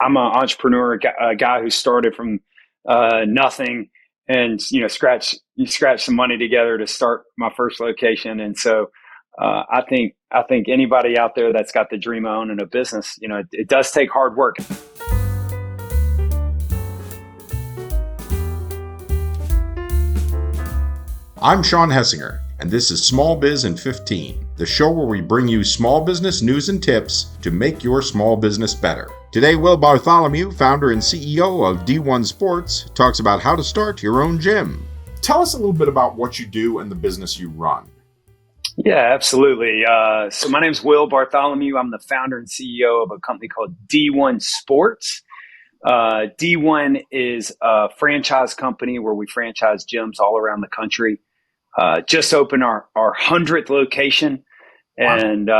I'm an entrepreneur, a guy who started from nothing, and scratch some money together to start my first location. And so I think anybody out there that's got the dream of owning a business, it does take hard work. I'm Sean Hessinger, and this is Small Biz in 15, the show where we bring you small business news and tips to make your small business better. Today, Will Bartholomew, founder and CEO of D1 Sports, talks about how to start your own gym. Tell us a little bit about what you do and the business you run. Yeah, absolutely. So my name's Will Bartholomew. I'm the founder and CEO of a company called D1 Sports. D1 is a franchise company where we franchise gyms all around the country. Just opened our 100th location, and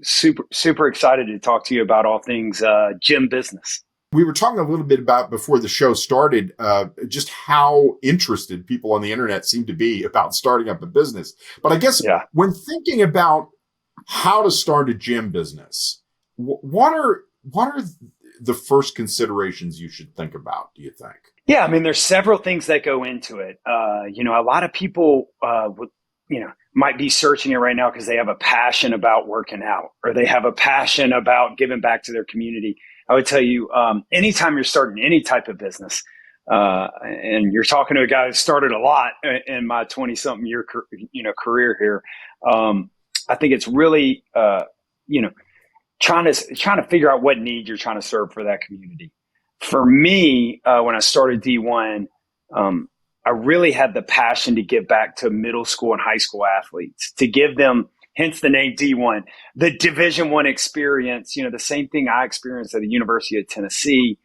super excited to talk to you about all things GymBusiness. We were talking a little bit about before the show started, just how interested people on the internet seem to be about starting up a business. But I guess when thinking about how to start a gym business, what are the first considerations you should think about, do you think? Yeah, I mean, there's several things that go into it. A lot of people, might be searching it right now because they have a passion about working out, or they have a passion about giving back to their community. I would tell you, anytime you're starting any type of business, and you're talking to a guy who started a lot in my 20-something year, career here, I think it's really, trying to figure out what need you're trying to serve for that community. For me, when I started D1, I really had the passion to give back to middle school and high school athletes, to give them, hence the name D1, the Division I experience, the same thing I experienced at the University of Tennessee,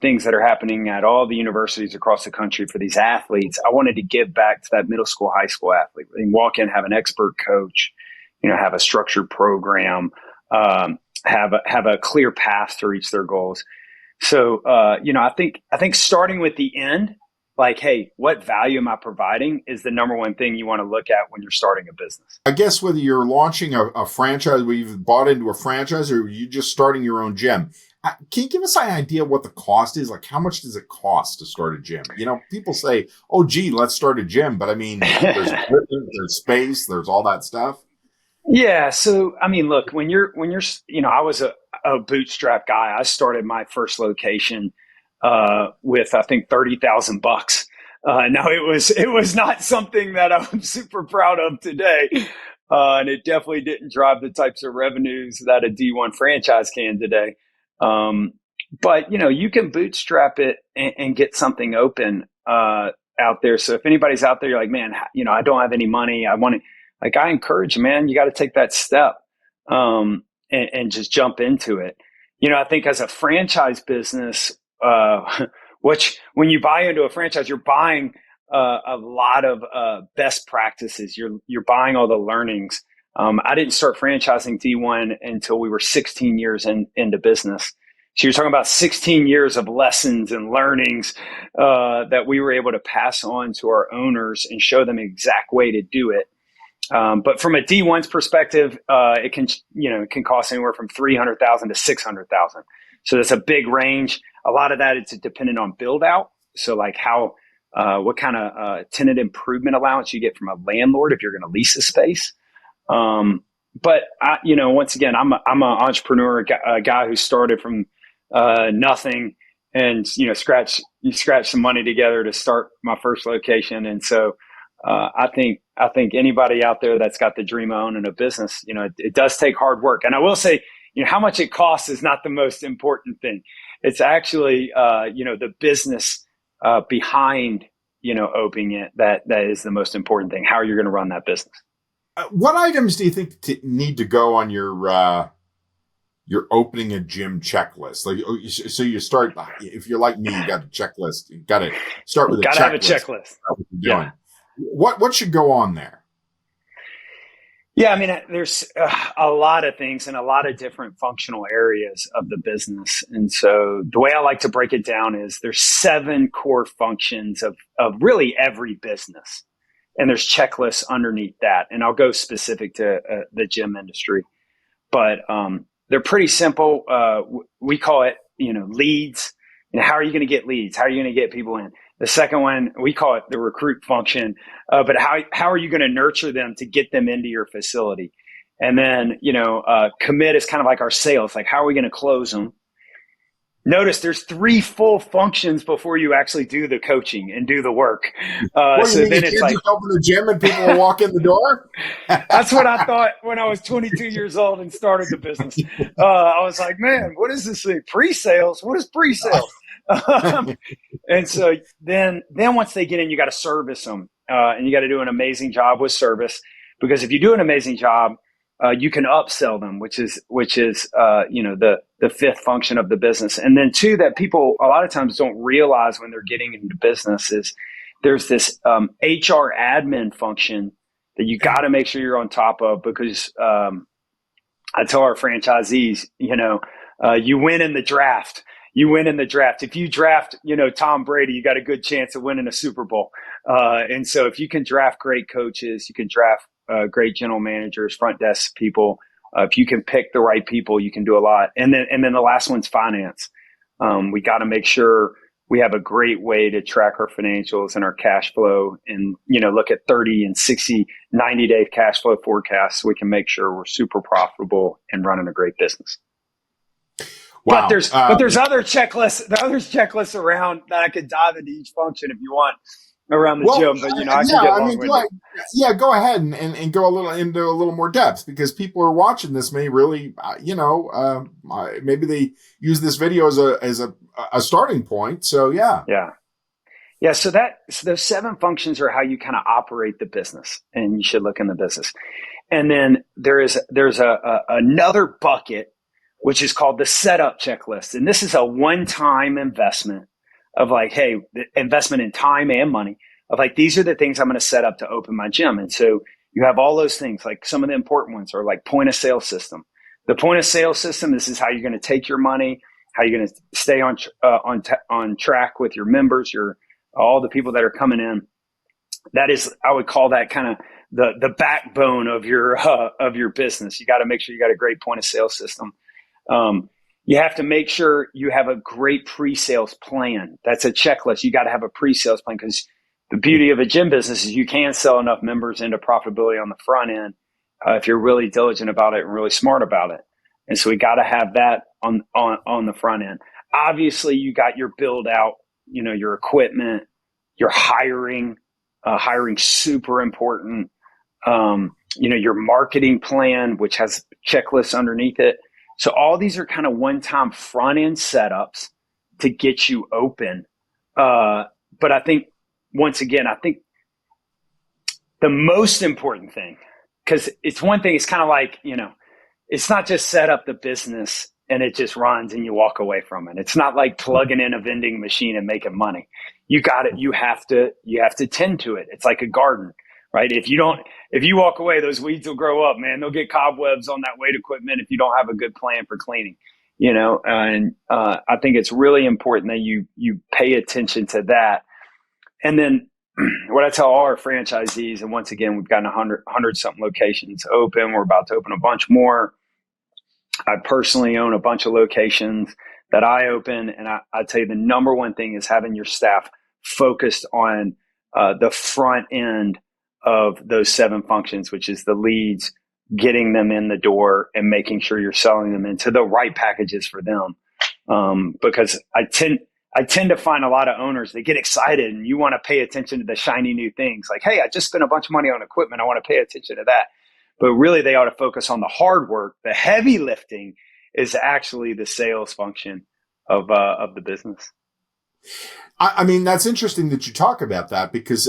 things that are happening at all the universities across the country for these athletes. I wanted to give back to that middle school, high school athlete. And walk in, have an expert coach, have a structured program, have a clear path to reach their goals. So, I think starting with the end, like, hey, what value am I providing, is the number one thing you want to look at when you're starting a business. I guess whether you're launching a franchise, where you've bought into a franchise, or you're just starting your own gym, can you give us an idea of what the cost is? Like, how much does it cost to start a gym? People say, oh, gee, let's start a gym. But I mean, there's equipment, there's space, there's all that stuff. Yeah. So, I mean, look, when you're, I was a bootstrap guy. I started my first location with, I think, $30,000. Now it was not something that I'm super proud of today. And it definitely didn't drive the types of revenues that a D1 franchise can today. But you can bootstrap it and get something open, out there. So if anybody's out there, you're like, man, I don't have any money. I encourage you, man, you got to take that step, and just jump into it. I think as a franchise business, which when you buy into a franchise, you're buying a lot of best practices. You're buying all the learnings. I didn't start franchising D1 until we were 16 years into business. So you're talking about 16 years of lessons and learnings that we were able to pass on to our owners and show them the exact way to do it. But from a D1's perspective, it can cost anywhere from $300,000 to $600,000. So that's a big range. A lot of that is dependent on build out. So like what kind of tenant improvement allowance you get from a landlord if you're going to lease a space. But once again, I'm an entrepreneur, a guy who started from nothing, and scratch some money together to start my first location. And so I think anybody out there that's got the dream of owning a business, it does take hard work. And I will say, how much it costs is not the most important thing. It's actually, the business behind, opening it that is the most important thing. How are you going to run that business? What items do you think need to go on your opening a gym checklist? Like, so you start, if you're like me, you got a checklist. You got to start with a checklist. Got to have a checklist. Yeah. What should go on there? Yeah, I mean, there's a lot of things in a lot of different functional areas of the business. And so the way I like to break it down is there's 7 core functions of really every business. And there's checklists underneath that. And I'll go specific to the gym industry. But they're pretty simple. We call it leads. How are you going to get leads? How are you going to get people in? The second one, we call it the recruit function. But how are you going to nurture them to get them into your facility? And then, commit is kind of like our sales. Like, how are we going to close them? Notice there's 3 full functions before you actually do the coaching and do the work. So then it's like, just open the gym and people will walk in the door. That's what I thought when I was 22 years old and started the business. I was like, man, what is this thing? Pre-sales? What is pre-sales? And so then once they get in, you got to service them, and you got to do an amazing job with service, because if you do an amazing job, you can upsell them, which is the 5th function of the business. And then 2 that people a lot of times don't realize when they're getting into business is there's this HR admin function that you got to make sure you're on top of, because I tell our franchisees, you win in the draft. You win in the draft. If you draft, Tom Brady, you got a good chance of winning a Super Bowl. And so if you can draft great coaches, you can draft great general managers, front desk people. If you can pick the right people, you can do a lot. And then the last one's finance. We got to make sure we have a great way to track our financials and our cash flow, and look at 30 and 60, 90-day cash flow forecasts, so we can make sure we're super profitable and running a great business. Wow. But there's other checklists. There are others checklists around that I could dive into each function if you want around the gym. But I can get long-winded. Go ahead and go into a little more depth, because people are watching this may really, maybe they use this video as a starting point. So yeah. So those 7 functions are how you kind of operate the business, and you should look in the business. And then there's another bucket, which is called the setup checklist. And this is a one-time investment of like, hey, the investment in time and money of like, these are the things I'm going to set up to open my gym. And so you have all those things, like some of the important ones are like point of sale system. The point of sale system, this is how you're going to take your money, how you're going to stay on track with your members, all the people that are coming in. That is, I would call that kind of the backbone of your business. You got to make sure you got a great point of sale system. You have to make sure you have a great pre-sales plan. That's a checklist. You got to have a pre-sales plan, because the beauty of a gym business is you can sell enough members into profitability on the front end if you're really diligent about it and really smart about it. And so we got to have that on the front end. Obviously, you got your build out, your equipment, your hiring super important. Your marketing plan, which has checklists underneath it. So all these are kind of one-time front-end setups to get you open. But I think, once again, the most important thing, because it's one thing, it's kind of like, it's not just set up the business and it just runs and you walk away from it. It's not like plugging in a vending machine and making money. You got it. You have to tend to it. It's like a garden. Right. If you walk away, those weeds will grow up, man. They'll get cobwebs on that weight equipment if you don't have a good plan for cleaning, and I think it's really important that you pay attention to that. And then what I tell all our franchisees, and once again, we've gotten 100 something locations open. We're about to open a bunch more. I personally own a bunch of locations that I open. And I tell you, the number one thing is having your staff focused on the front end of those 7 functions, which is the leads, getting them in the door, and making sure you're selling them into the right packages for them. Because I tend to find a lot of owners, they get excited and you want to pay attention to the shiny new things. Like, hey, I just spent a bunch of money on equipment. I want to pay attention to that. But really, they ought to focus on the hard work. The heavy lifting is actually the sales function of the business. I mean, that's interesting that you talk about that, because,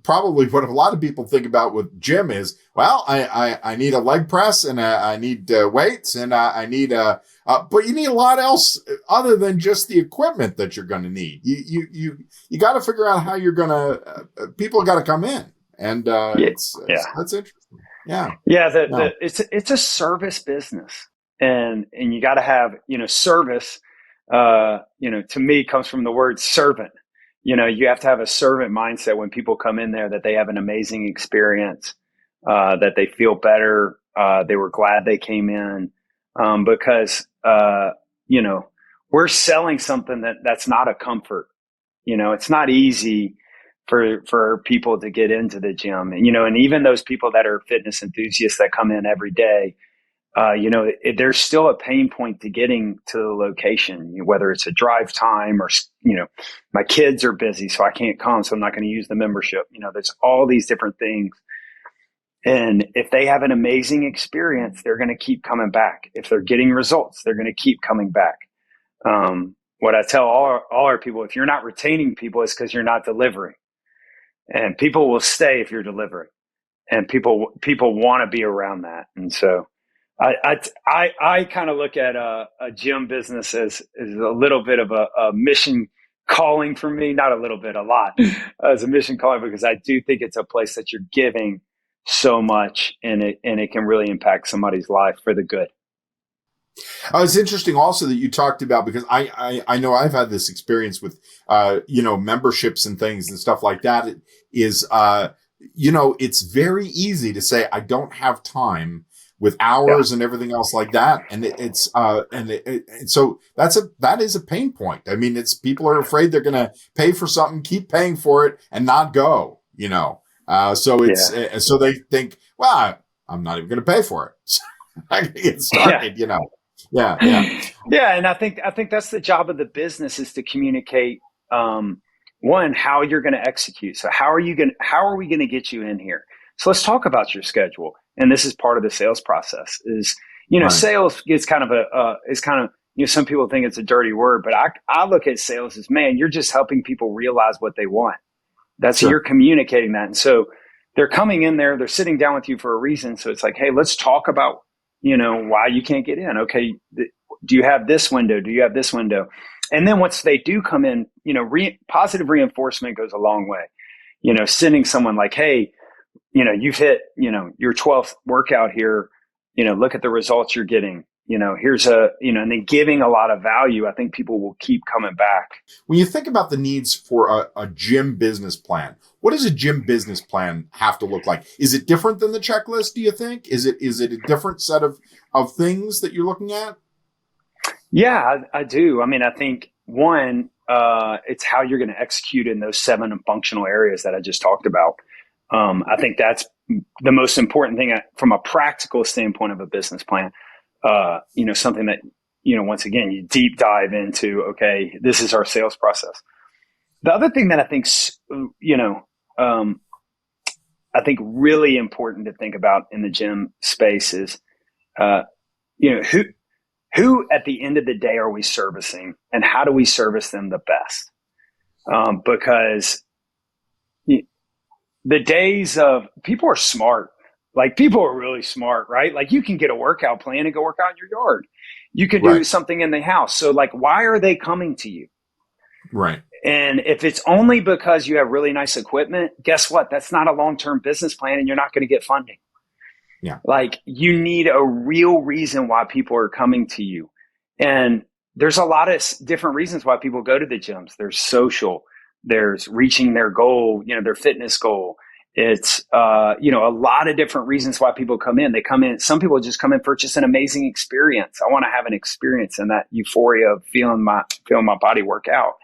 probably what a lot of people think about with gym is, well, I need a leg press, and I need weights, and I need but you need a lot else other than just the equipment that you're going to need. You got to figure out how you're going to, people got to come in, and that's interesting. Yeah. It's a service business, and you got to have, service. To me comes from the word servant. You have to have a servant mindset when people come in there, that they have an amazing experience, that they feel better. They were glad they came in, because, we're selling something that's not a comfort. It's not easy for people to get into the gym, and even those people that are fitness enthusiasts that come in every day, there's still a pain point to getting to the location, whether it's a drive time or, my kids are busy, so I can't come, so I'm not going to use the membership. There's all these different things. And if they have an amazing experience, they're going to keep coming back. If they're getting results, they're going to keep coming back. What I tell all our people, if you're not retaining people, it's because you're not delivering. And people will stay if you're delivering. And people want to be around that. And so I kind of look at a gym business as a little bit of a mission calling for me, not a little bit, a lot, as a mission calling, because I do think it's a place that you're giving so much, and it can really impact somebody's life for the good. It's interesting also that you talked about, because I know I've had this experience with, memberships and things and stuff like that. It is, it's very easy to say, I don't have time with hours and everything else like that. And so that is a pain point. I mean, people are afraid they're going to pay for something, keep paying for it and not go, so they think, well, I'm not even going to pay for it. So I can get started, Yeah. And I think that's the job of the business, is to communicate, one, how you're going to execute. So how are we going to get you in here? So let's talk about your schedule. And this is part of the sales process is, right. Sales is kind of some people think it's a dirty word, but I look at sales as, man, you're just helping people realize what they want. That's You're communicating that. And so they're coming in there, they're sitting down with you for a reason. So it's like, hey, let's talk about, why you can't get in. Okay. Do you have this window? Do you have this window? And then once they do come in, positive reinforcement goes a long way. Sending someone like, hey, you've hit, your 12th workout here, look at the results you're getting, here's and then giving a lot of value. I think people will keep coming back. When you think about the needs for a gym business plan, what does a gym business plan have to look like? Is it different than the checklist, do you think? Is it a different set of things that you're looking at? Yeah, I do. I mean, I think one, it's how you're going to execute in those 7 functional areas that I just talked about. I think that's the most important thing from a practical standpoint of a business plan. Something that, once again, you deep dive into, okay, this is our sales process. The other thing that I think, really important to think about in the gym space is, who at the end of the day are we servicing, and how do we service them the best? Because the days of people are smart. Like, people are really smart, right? Like, you can get a workout plan and go work out in your yard. You could do something in the house. So like, why are they coming to you? Right. And if it's only because you have really nice equipment, guess what? That's not a long-term business plan, and you're not going to get funding. Yeah. Like, you need a real reason why people are coming to you. And there's a lot of different reasons why people go to the gyms. There's social, there's reaching their goal, their fitness goal. It's, a lot of different reasons why people come in. They come in, some people just come in for just an amazing experience. I want to have an experience and that euphoria of feeling my body work out.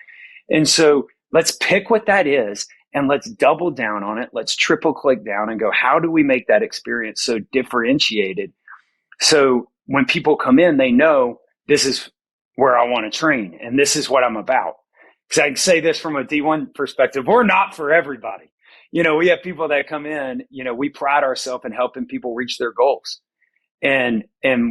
And so let's pick what that is and let's double down on it. Let's triple click down and go, how do we make that experience so differentiated? So when people come in, they know this is where I want to train and this is what I'm about. Because I can say this from a D1 perspective, we're not for everybody. We have people that come in, we pride ourselves in helping people reach their goals. And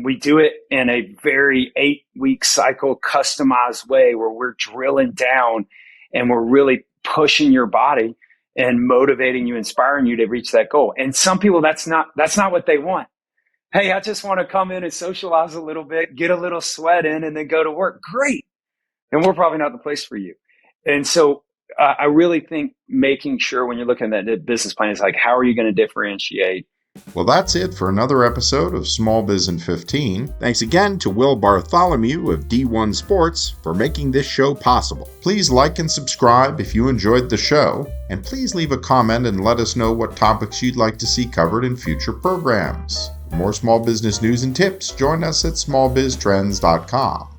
we do it in a very 8-week cycle, customized way where we're drilling down and we're really pushing your body and motivating you, inspiring you to reach that goal. And some people, that's not what they want. Hey, I just want to come in and socialize a little bit, get a little sweat in, and then go to work. Great. And we're probably not the place for you. And so I really think making sure when you're looking at that business plan is like, how are you going to differentiate? Well, that's it for another episode of Small Biz in 15. Thanks again to Will Bartholomew of D1 Sports for making this show possible. Please like and subscribe if you enjoyed the show, and please leave a comment and let us know what topics you'd like to see covered in future programs. For more small business news and tips, join us at smallbiztrends.com.